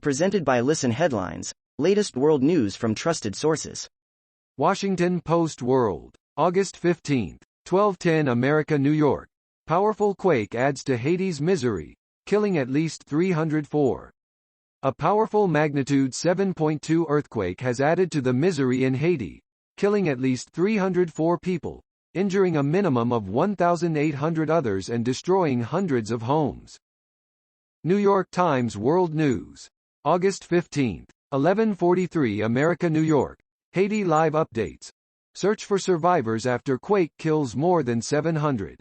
Presented by Listen Headlines, latest world news from trusted sources. Washington Post World, August 15, 12:10 America, New York. Powerful quake adds to Haiti's misery, killing at least 304. A powerful magnitude 7.2 earthquake has added to the misery in Haiti, killing at least 304 people, injuring a minimum of 1,800 others and destroying hundreds of homes. New York Times World News, August 15, 11:43 America, New York. Haiti live updates. Search for survivors after quake kills more than 700.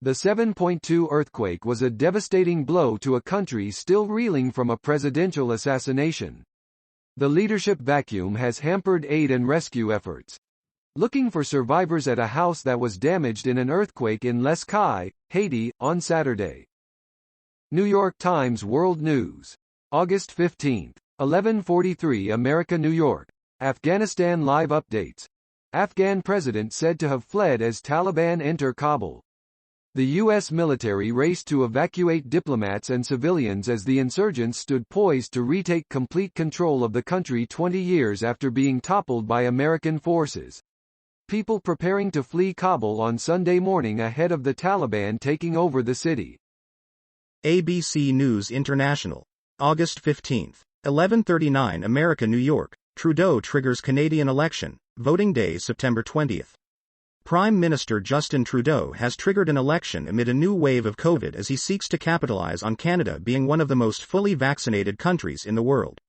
The 7.2 earthquake was a devastating blow to a country still reeling from a presidential assassination. The leadership vacuum has hampered aid and rescue efforts. Looking for survivors at a house that was damaged in an earthquake in Les Cayes, Haiti, on Saturday. New York Times World News, August 15, 11:43 America, New York. Afghanistan live updates. Afghan president said to have fled as Taliban enter Kabul. The U.S. military raced to evacuate diplomats and civilians as the insurgents stood poised to retake complete control of the country 20 years after being toppled by American forces. People preparing to flee Kabul on Sunday morning ahead of the Taliban taking over the city. ABC News International, August 15, 11:39 America, New York. Trudeau triggers Canadian election, voting day September 20. Prime Minister Justin Trudeau has triggered an election amid a new wave of COVID as he seeks to capitalize on Canada being one of the most fully vaccinated countries in the world.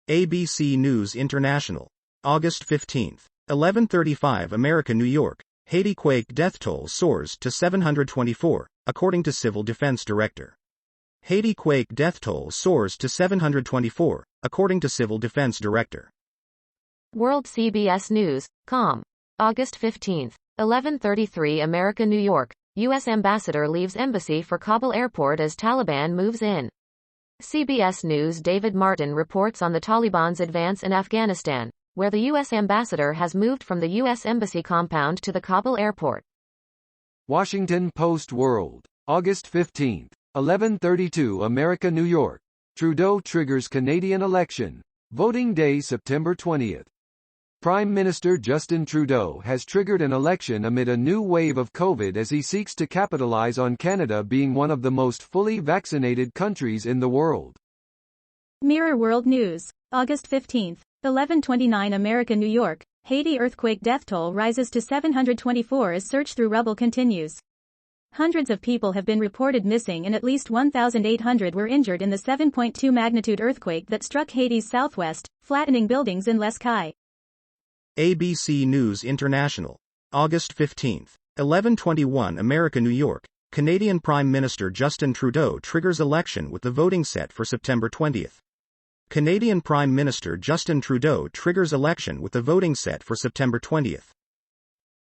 ABC News International, August 15, 11:35 America, New York. Haiti quake death toll soars to 724, according to Civil Defense Director. Haiti quake death toll soars to 724, according to Civil Defense Director. World CBS News, com. August 15, 11:33 America, New York. U.S. ambassador leaves embassy for Kabul airport as Taliban moves in. CBS News David Martin reports on the Taliban's advance in Afghanistan, where the U.S. ambassador has moved from the U.S. embassy compound to the Kabul airport. Washington Post World, August 15, 11:32 America, New York. Trudeau triggers Canadian election, voting day September 20. Prime Minister Justin Trudeau has triggered an election amid a new wave of COVID as he seeks to capitalize on Canada being one of the most fully vaccinated countries in the world. Mirror World News, August 15, 11:29 America, New York. Haiti earthquake death toll rises to 724 as search through rubble continues. Hundreds of people have been reported missing and at least 1,800 were injured in the 7.2 magnitude earthquake that struck Haiti's southwest, flattening buildings in Les Cayes. ABC News International, August 15, 11:21 America, New York. Canadian Prime Minister Justin Trudeau triggers election with the voting set for September 20. Canadian Prime Minister Justin Trudeau triggers election with the voting set for September 20.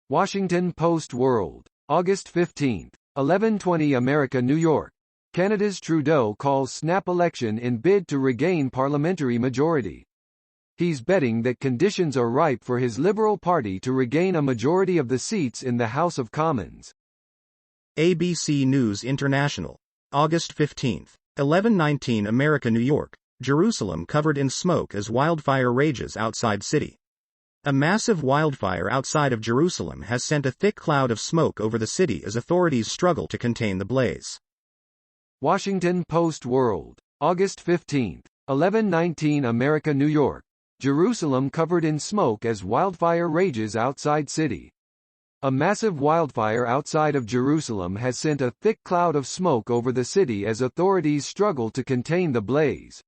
Washington Post World, August 15, 11:20 America, New York. Canada's Trudeau calls snap election in bid to regain parliamentary majority. He's betting that conditions are ripe for his Liberal Party to regain a majority of the seats in the House of Commons. ABC News International, August 15, 11:19 America, New York. Jerusalem covered in smoke as wildfire rages outside city. A massive wildfire outside of Jerusalem has sent a thick cloud of smoke over the city as authorities struggle to contain the blaze. Washington Post World, August 15, 11:19 America, New York. Jerusalem covered in smoke as wildfire rages outside city. A massive wildfire outside of Jerusalem has sent a thick cloud of smoke over the city as authorities struggle to contain the blaze.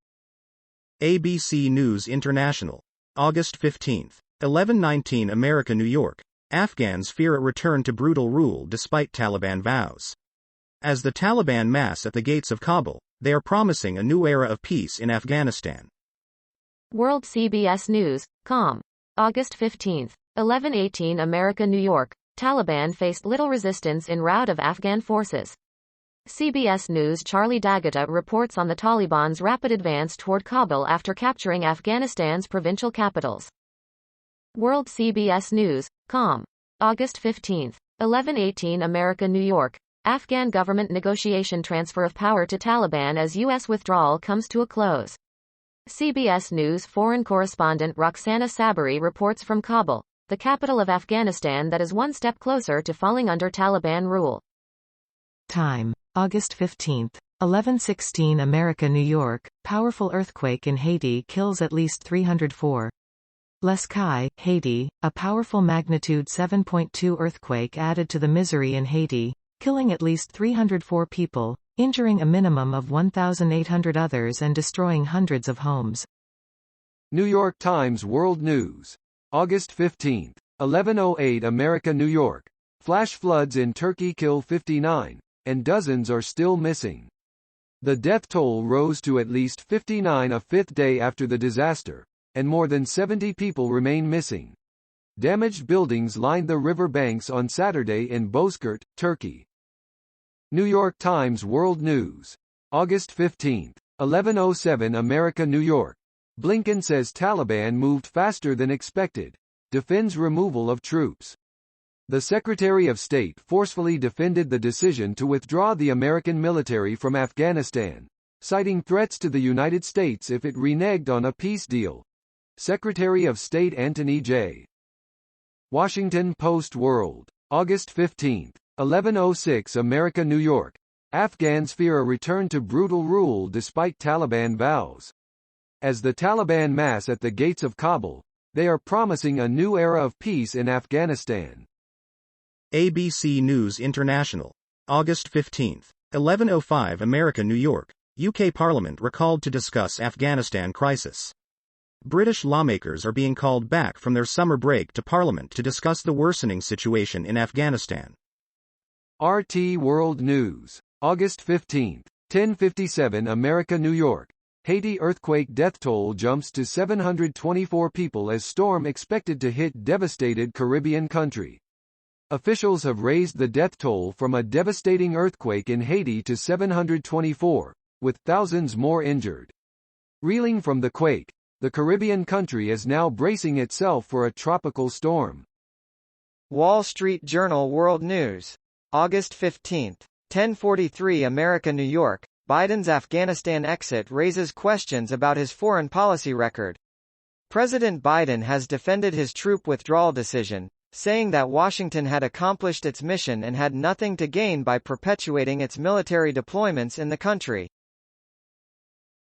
ABC News International, August 15, 11:19 America, New York. Afghans fear a return to brutal rule despite Taliban vows. As the Taliban mass at the gates of Kabul, they are promising a new era of peace in Afghanistan. World CBS News, com. August 15, 11:18 America, New York. Taliban faced little resistance in rout of Afghan forces. CBS News Charlie D'Agata reports on the Taliban's rapid advance toward Kabul after capturing Afghanistan's provincial capitals. World CBS News, com. August 15, 11:18 America, New York. Afghan government negotiation transfer of power to Taliban as U.S. withdrawal comes to a close. CBS News foreign correspondent Roxana Sabari reports from Kabul, the capital of Afghanistan that is one step closer to falling under Taliban rule. Time: August 15, 11:16 America, New York. Powerful earthquake in Haiti kills at least 304. Les Cayes, Haiti. A powerful magnitude 7.2 earthquake added to the misery in Haiti, killing at least 304 people, injuring a minimum of 1,800 others and destroying hundreds of homes. New York Times World News. August 15, 11:08 America, New York. Flash floods in Turkey kill 59, and dozens are still missing. The death toll rose to at least 59 a fifth day after the disaster, and more than 70 people remain missing. Damaged buildings lined the river banks on Saturday in Bozkurt, Turkey. New York Times World News. August 15, 11:07 America, New York. Blinken says Taliban moved faster than expected, defends removal of troops. The Secretary of State forcefully defended the decision to withdraw the American military from Afghanistan, citing threats to the United States if it reneged on a peace deal. Secretary of State Anthony J. Washington Post World. August 15, 11:06 America, New York. Afghans fear a return to brutal rule despite Taliban vows. As the Taliban mass at the gates of Kabul, they are promising a new era of peace in Afghanistan. ABC News International. August 15, 11:05 America, New York. UK Parliament recalled to discuss Afghanistan crisis. British lawmakers are being called back from their summer break to Parliament to discuss the worsening situation in Afghanistan. RT World News. August 15, 10:57 America, New York. Haiti earthquake death toll jumps to 724 people as storm expected to hit devastated Caribbean country. Officials have raised the death toll from a devastating earthquake in Haiti to 724, with thousands more injured. Reeling from the quake, the Caribbean country is now bracing itself for a tropical storm. Wall Street Journal World News. August 15, 10:43 America, New York. Biden's Afghanistan exit raises questions about his foreign policy record. President Biden has defended his troop withdrawal decision, saying that Washington had accomplished its mission and had nothing to gain by perpetuating its military deployments in the country.